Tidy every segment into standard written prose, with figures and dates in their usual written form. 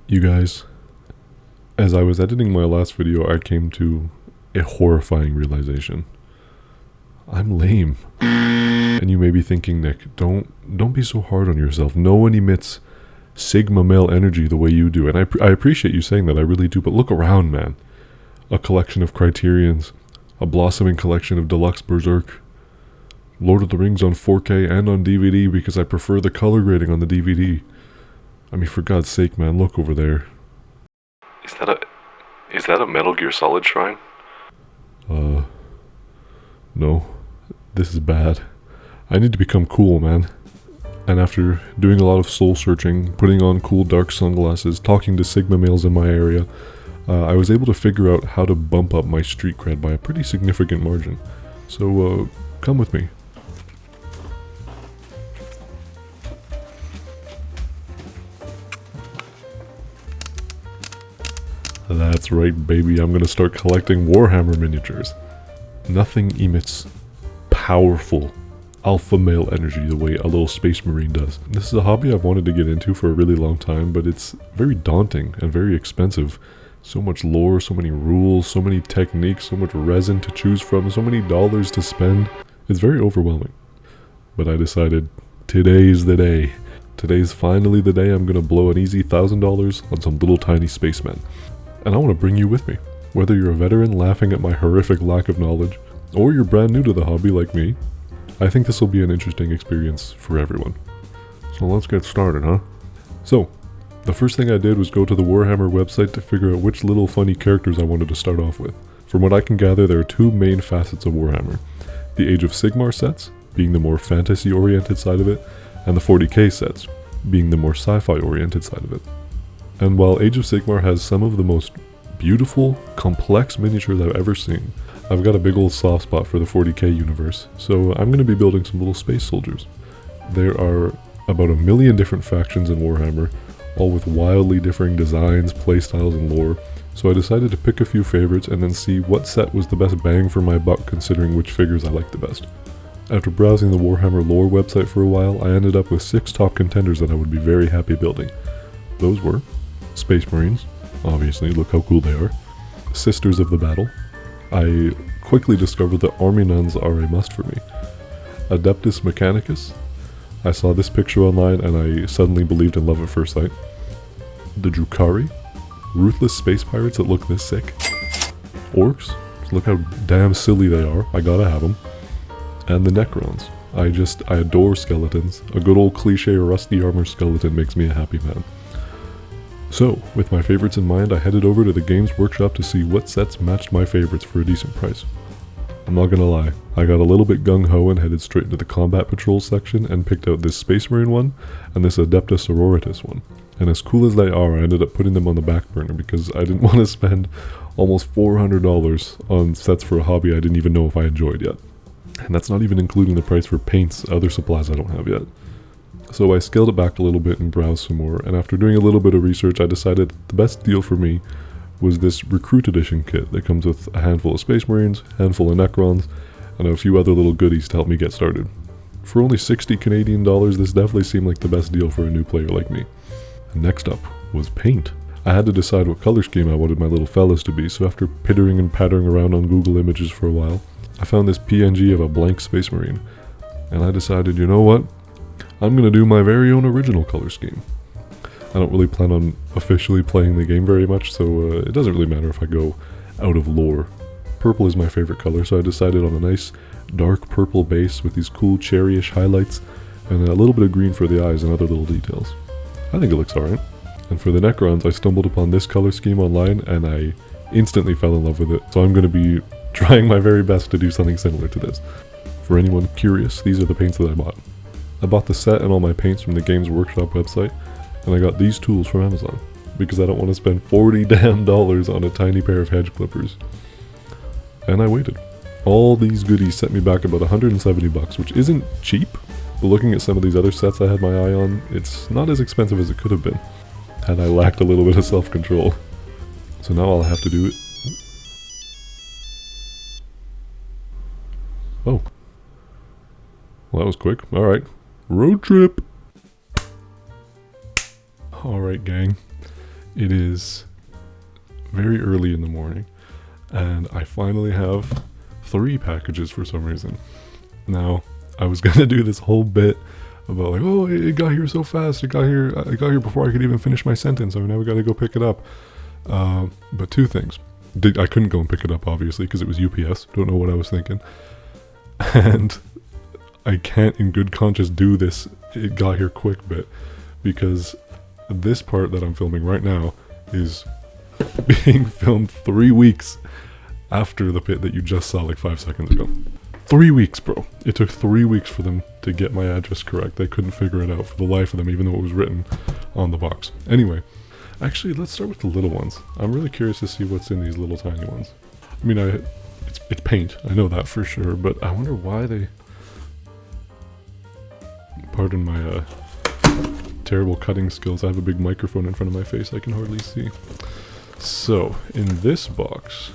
You guys, as I was editing my last video, I came to a horrifying realization. I'm lame. And you may be thinking, Nick, don't be so hard on yourself. No one emits Sigma male energy the way you do. And I appreciate you saying that, I really do. But look around, man. A collection of Criterions, a blossoming collection of Deluxe Berserk, Lord of the Rings on 4K and on DVD because I prefer the color grading on the DVD. I mean, for God's sake, man, look over there. Is that a Metal Gear Solid shrine? No. This is bad. I need to become cool, man. And after doing a lot of soul searching, putting on cool dark sunglasses, talking to Sigma males in my area, I was able to figure out how to bump up my street cred by a pretty significant margin. So, come with me. That's right, baby, I'm gonna start collecting Warhammer miniatures. Nothing emits powerful alpha male energy the way a little space marine does. This is a hobby I've wanted to get into for a really long time, but it's very daunting and very expensive. So much lore, so many rules, so many techniques, so much resin to choose from, so many dollars to spend. It's very overwhelming. But I decided, today's the day. Today's finally the day I'm gonna blow an easy $1,000 on some little tiny spacemen. And I want to bring you with me. Whether you're a veteran laughing at my horrific lack of knowledge, or you're brand new to the hobby like me, I think this will be an interesting experience for everyone. So let's get started, huh? So, the first thing I did was go to the Warhammer website to figure out which little funny characters I wanted to start off with. From what I can gather, there are two main facets of Warhammer. The Age of Sigmar sets, being the more fantasy-oriented side of it, and the 40k sets, being the more sci-fi-oriented side of it. And while Age of Sigmar has some of the most beautiful, complex miniatures I've ever seen, I've got a big old soft spot for the 40k universe, so I'm going to be building some little space soldiers. There are about 1 million different factions in Warhammer, all with wildly differing designs, playstyles, and lore, so I decided to pick a few favorites and then see what set was the best bang for my buck considering which figures I liked the best. After browsing the Warhammer lore website for a while, I ended up with 6 top contenders that I would be very happy building. Those were Space Marines, obviously, look how cool they are. Sisters of the Battle. I quickly discovered that Army Nuns are a must for me. Adeptus Mechanicus. I saw this picture online and I suddenly believed in love at first sight. The Drukhari. Ruthless space pirates that look this sick. Orcs. Look how damn silly they are. I gotta have them. And the Necrons. I adore skeletons. A good old cliche rusty armor skeleton makes me a happy man. So, with my favorites in mind, I headed over to the Games Workshop to see what sets matched my favorites for a decent price. I'm not gonna lie, I got a little bit gung-ho and headed straight into the Combat Patrol section and picked out this Space Marine one and this Adeptus Sororitas one. And as cool as they are, I ended up putting them on the back burner because I didn't want to spend almost $400 on sets for a hobby I didn't even know if I enjoyed yet. And that's not even including the price for paints, other supplies I don't have yet. So I scaled it back a little bit and browsed some more, and after doing a little bit of research, I decided the best deal for me was this Recruit Edition kit that comes with a handful of Space Marines, handful of Necrons, and a few other little goodies to help me get started. For only 60 Canadian dollars, this definitely seemed like the best deal for a new player like me. And next up was paint. I had to decide what color scheme I wanted my little fellas to be, so after pittering and pattering around on Google Images for a while, I found this PNG of a blank Space Marine, and I decided, you know what? I'm going to do my very own original color scheme. I don't really plan on officially playing the game very much, so it doesn't really matter if I go out of lore. Purple is my favorite color, so I decided on a nice dark purple base with these cool cherryish highlights and a little bit of green for the eyes and other little details. I think it looks alright. And for the Necrons, I stumbled upon this color scheme online and I instantly fell in love with it, so I'm going to be trying my very best to do something similar to this. For anyone curious, these are the paints that I bought. I bought the set and all my paints from the Games Workshop website, and I got these tools from Amazon, because I don't want to spend $40 damn on a tiny pair of hedge clippers. And I waited. All these goodies set me back about $170, which isn't cheap, but looking at some of these other sets I had my eye on, it's not as expensive as it could have been, had I lacked a little bit of self-control. So now all I have to do is... Oh. Well, that was quick. Alright. Road trip! Alright, gang. It is very early in the morning, and I finally have 3 packages for some reason. Now, I was gonna do this whole bit about like, oh, it got here so fast, I got here before I could even finish my sentence, now we gotta go pick it up. But 2 things. I couldn't go and pick it up, obviously, because it was UPS. Don't know what I was thinking. And I can't in good conscience do this it got here quick bit, because this part that I'm filming right now is being filmed 3 weeks after the bit that you just saw like 5 seconds ago. 3 weeks, bro. It took 3 weeks for them to get my address correct. They couldn't figure it out for the life of them, even though it was written on the box. Anyway, actually, let's start with the little ones. I'm really curious to see what's in these little tiny ones. I mean, it's paint. I know that for sure, but I wonder why they... Pardon my terrible cutting skills. I have a big microphone in front of my face I can hardly see. So, in this box,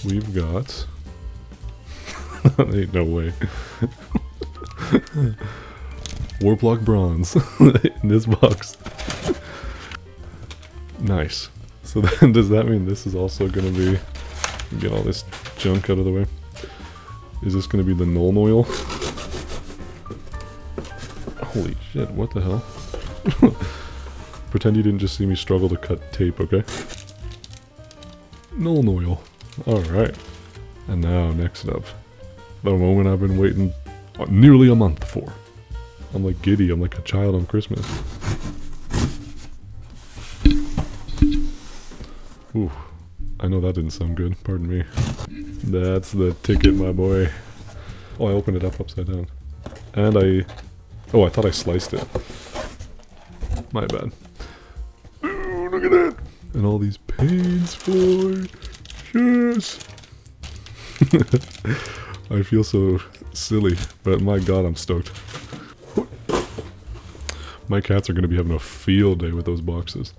we've got... Ain't no way. Warplock Bronze in this box. Nice. So then does that mean this is also going to be... Get all this junk out of the way. Is this going to be the Null Oil? Holy shit, what the hell? Pretend you didn't just see me struggle to cut tape, okay? Null Oil. Alright. And now, next up. The moment I've been waiting nearly a month for. I'm like giddy, I'm like a child on Christmas. Ooh, I know that didn't sound good, pardon me. That's the ticket, my boy. Oh, I opened it up upside down. And oh, I thought I sliced it. My bad. Ooh, look at that! And all these paints for... Yes! I feel so silly, but my god, I'm stoked. My cats are going to be having a field day with those boxes.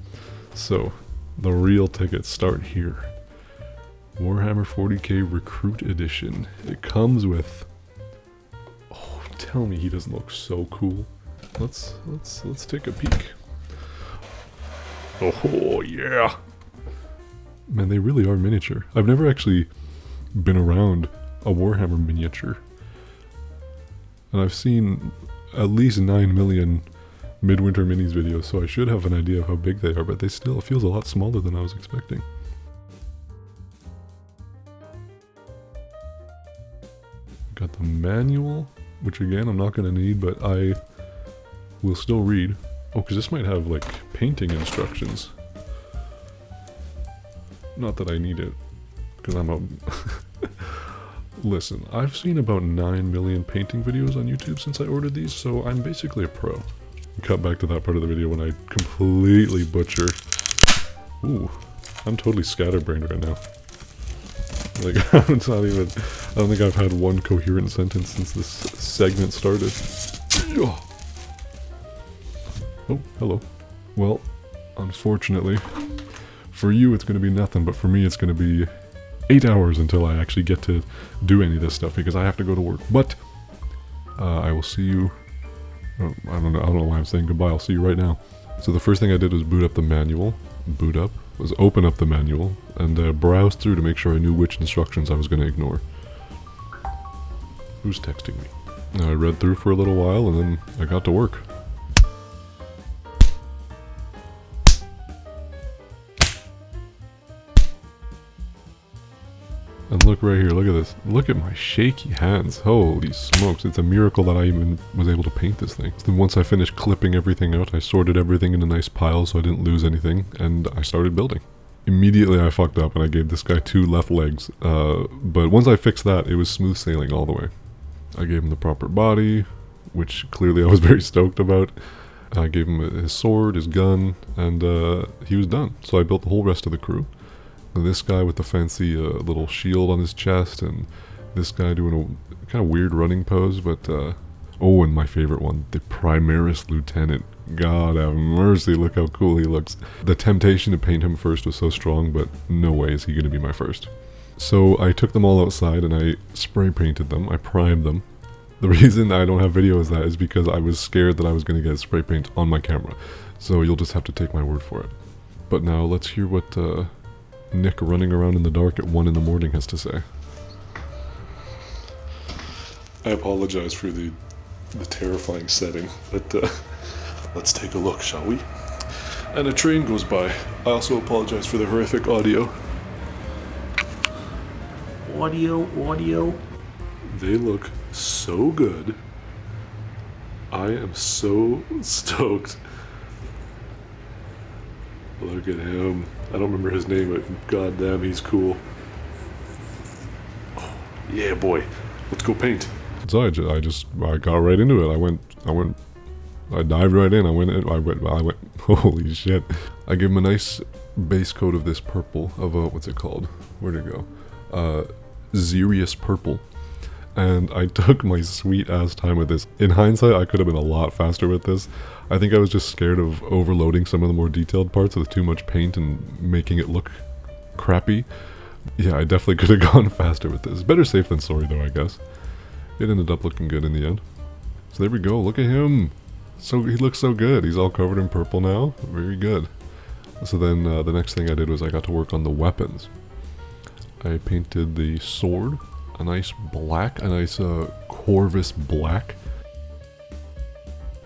So, the real tickets start here. Warhammer 40k Recruit Edition. It comes with... Oh, tell me he doesn't look so cool. Let's take a peek. Oh, yeah! Man, they really are miniature. I've never actually been around a Warhammer miniature. And I've seen at least 9 million Midwinter Minis videos, so I should have an idea of how big they are, but they still, it feels a lot smaller than I was expecting. Got the manual, which again I'm not going to need, but I will still read. Oh, because this might have like painting instructions. Not that I need it, because I'm a... Listen, I've seen about 9 million painting videos on YouTube since I ordered these, so I'm basically a pro. Cut back to that part of the video when I completely butcher. Ooh, I'm totally scatterbrained right now. Like, it's not even... I don't think I've had one coherent sentence since this segment started. Oh, hello. Well, unfortunately, for you it's going to be nothing, but for me it's going to be 8 hours until I actually get to do any of this stuff because I have to go to work. But I will see you. I don't know why I'm saying goodbye. I'll see you right now. So the first thing I did was boot up the manual. Was open up the manual and browse through to make sure I knew which instructions I was going to ignore. Who's texting me? I read through for a little while and then I got to work. And look right here, look at this. Look at my shaky hands. Holy smokes, it's a miracle that I even was able to paint this thing. Then once I finished clipping everything out, I sorted everything in a nice pile so I didn't lose anything, and I started building. Immediately I fucked up and I gave this guy 2 left legs, but once I fixed that, it was smooth sailing all the way. I gave him the proper body, which clearly I was very stoked about. I gave him his sword, his gun, and he was done. So I built the whole rest of the crew. This guy with the fancy little shield on his chest, and this guy doing a kind of weird running pose, but oh, and my favorite one, the Primaris Lieutenant. God have mercy, look how cool he looks. The temptation to paint him first was so strong, but no way is he going to be my first. So I took them all outside and I spray painted them, I primed them. The reason I don't have video of that is because I was scared that I was going to get spray paint on my camera, so you'll just have to take my word for it. But now let's hear what Nick running around in the dark at 1 in the morning has to say. I apologize for the terrifying setting, but let's take a look, shall we? And a train goes by. I also apologize for the horrific audio. Audio. They look so good. I am so stoked. Look at him. I don't remember his name, but goddamn, he's cool. Oh, yeah, boy. Let's go paint. So I got right into it. I dived right in. I went, holy shit. I gave him a nice base coat of this purple, of what's it called? Where'd it go? Xerius purple. And I took my sweet ass time with this. In hindsight, I could have been a lot faster with this. I think I was just scared of overloading some of the more detailed parts with too much paint and making it look crappy. Yeah, I definitely could have gone faster with this. Better safe than sorry though, I guess. It ended up looking good in the end. So there we go, look at him. So he looks so good. He's all covered in purple now. Very good. So then the next thing I did was I got to work on the weapons. I painted the sword a nice black, a nice Corvus black.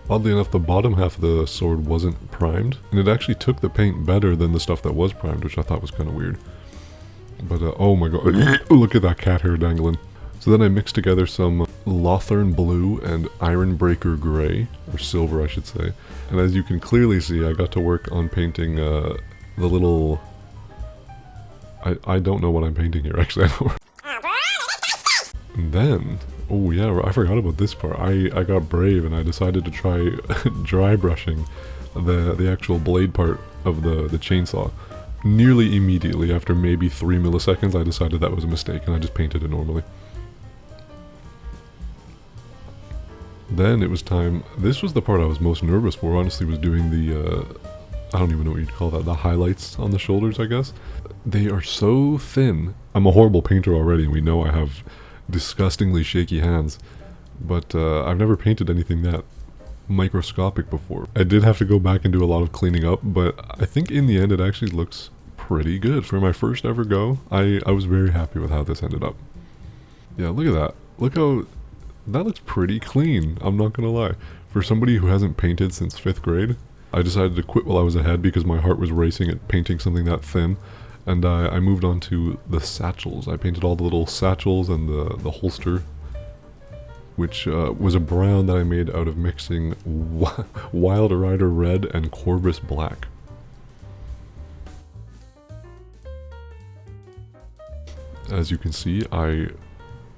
Oddly enough, the bottom half of the sword wasn't primed, and it actually took the paint better than the stuff that was primed, which I thought was kind of weird. But oh my god, look at that cat hair dangling. So then I mixed together some Lothern blue and Ironbreaker gray, or silver I should say. And as you can clearly see, I got to work on painting the little... I don't know what I'm painting here, actually. And then, oh yeah, I forgot about this part. I got brave and I decided to try dry brushing the actual blade part of the chainsaw. Nearly immediately, after maybe 3 milliseconds, I decided that was a mistake and I just painted it normally. Then it was time, this was the part I was most nervous for, honestly, was doing the, I don't even know what you'd call that, the highlights on the shoulders, I guess. They are so thin. I'm a horrible painter already, and we know I have disgustingly shaky hands, but I've never painted anything that microscopic before. I did have to go back and do a lot of cleaning up, but I think in the end it actually looks pretty good. For my first ever go, I was very happy with how this ended up. Yeah, look at that. Look how... that looks pretty clean, I'm not gonna lie. For somebody who hasn't painted since 5th grade, I decided to quit while I was ahead because my heart was racing at painting something that thin. And I moved on to the satchels. I painted all the little satchels and the holster, which was a brown that I made out of mixing Wild Rider red and Corvus black. As you can see, I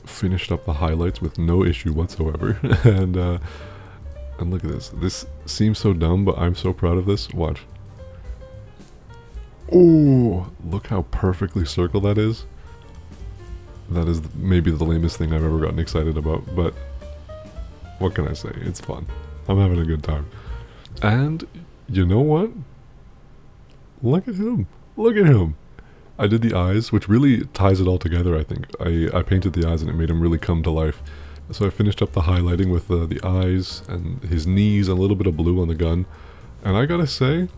finished up the highlights with no issue whatsoever. And look at this. This seems so dumb, but I'm so proud of this. Watch. Oh, look how perfectly circled that is. That is maybe the lamest thing I've ever gotten excited about, but what can I say? It's fun. I'm having a good time. And you know what? Look at him. Look at him. I did the eyes, which really ties it all together, I think. I painted the eyes and it made him really come to life. So I finished up the highlighting with the eyes and his knees and a little bit of blue on the gun. And I gotta say,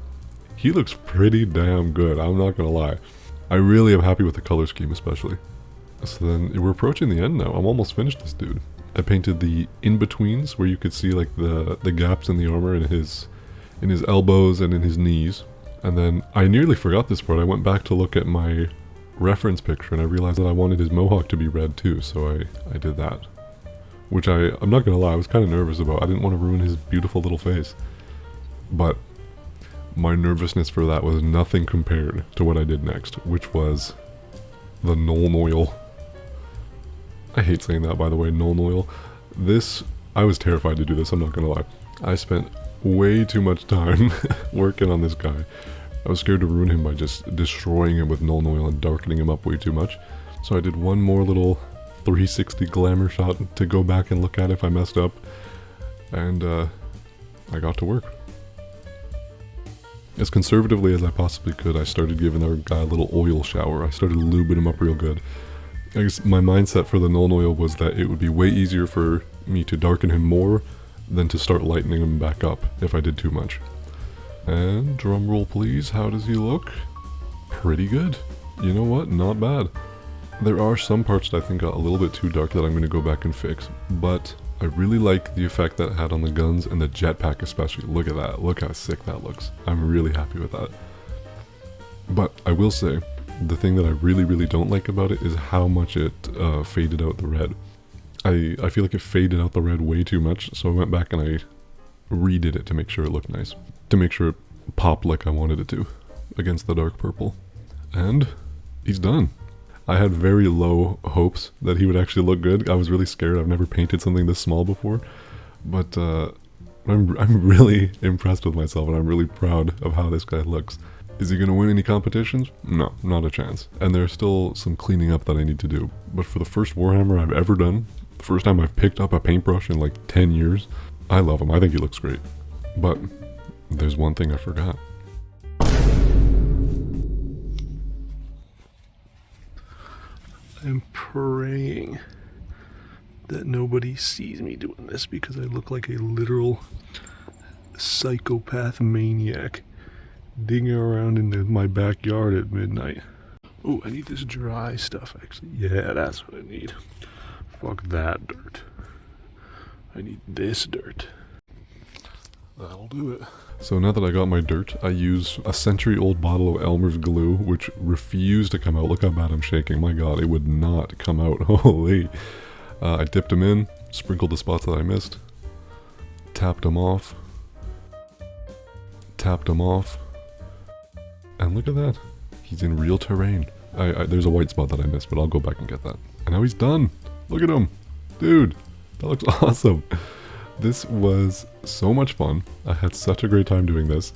he looks pretty damn good, I'm not gonna lie. I really am happy with the color scheme especially. So then, we're approaching the end now. I'm almost finished this dude. I painted the in-betweens where you could see like the gaps in the armor in his elbows and in his knees. And then, I nearly forgot this part. I went back to look at my reference picture and I realized that I wanted his mohawk to be red too, so I did that. Which I'm not gonna lie, I was kind of nervous about. I didn't want to ruin his beautiful little face. But my nervousness for that was nothing compared to what I did next, which was the Nuln Oil. I hate saying that, by the way, Nuln Oil. This, I was terrified to do this, I'm not gonna lie. I spent way too much time working on this guy. I was scared to ruin him by just destroying him with Nuln Oil and darkening him up way too much. So I did one more little 360 glamour shot to go back and look at if I messed up. And I got to work. As conservatively as I possibly could, I started giving our guy a little oil shower. I started lubing him up real good. I guess my mindset for the Nuln Oil was that it would be way easier for me to darken him more than to start lightening him back up if I did too much. And drum roll please, how does he look? Pretty good. You know what? Not bad. There are some parts that I think got a little bit too dark that I'm going to go back and fix, but I really like the effect that it had on the guns and the jetpack especially. Look at that. Look how sick that looks. I'm really happy with that. But I will say, the thing that I really don't like about it is how much it faded out the red. I feel like it faded out the red way too much, so I went back and I redid it to make sure it looked nice. To make sure it popped like I wanted it to against the dark purple. And he's done. I had very low hopes that he would actually look good. I was really scared. I've never painted something this small before. But I'm really impressed with myself and I'm really proud of how this guy looks. Is he going to win any competitions? No, not a chance. And there's still some cleaning up that I need to do. But for the first Warhammer I've ever done, the first time I've picked up a paintbrush in like 10 years, I love him. I think he looks great. But there's one thing I forgot. I'm praying that nobody sees me doing this because I look like a literal psychopath maniac digging around in my backyard at midnight. Oh, I need this dry stuff actually. Yeah, that's what I need. Fuck that dirt. I need this dirt. That'll do it. So now that I got my dirt, I use a century-old bottle of Elmer's glue, which refused to come out. Look how bad I'm shaking. My god, it would not come out. Holy. I dipped them in, sprinkled the spots that I missed, tapped them off, and look at that. He's in real terrain. There's a white spot that I missed, but I'll go back and get that. And now he's done. Look at him. Dude, that looks awesome. This was so much fun. I had such a great time doing this.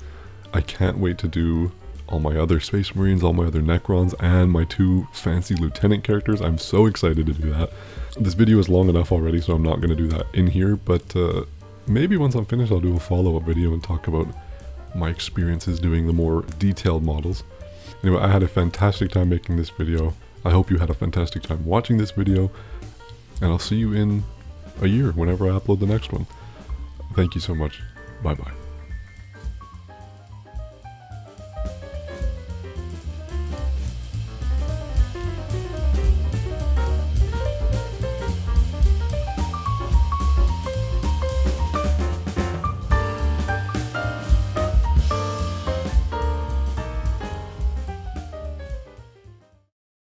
I can't wait to do all my other Space Marines, all my other Necrons, and my 2 fancy Lieutenant characters. I'm so excited to do that. This video is long enough already, so I'm not going to do that in here, but maybe once I'm finished I'll do a follow-up video and talk about my experiences doing the more detailed models. Anyway, I had a fantastic time making this video. I hope you had a fantastic time watching this video, and I'll see you in a year whenever I upload the next one. Thank you so much. Bye bye.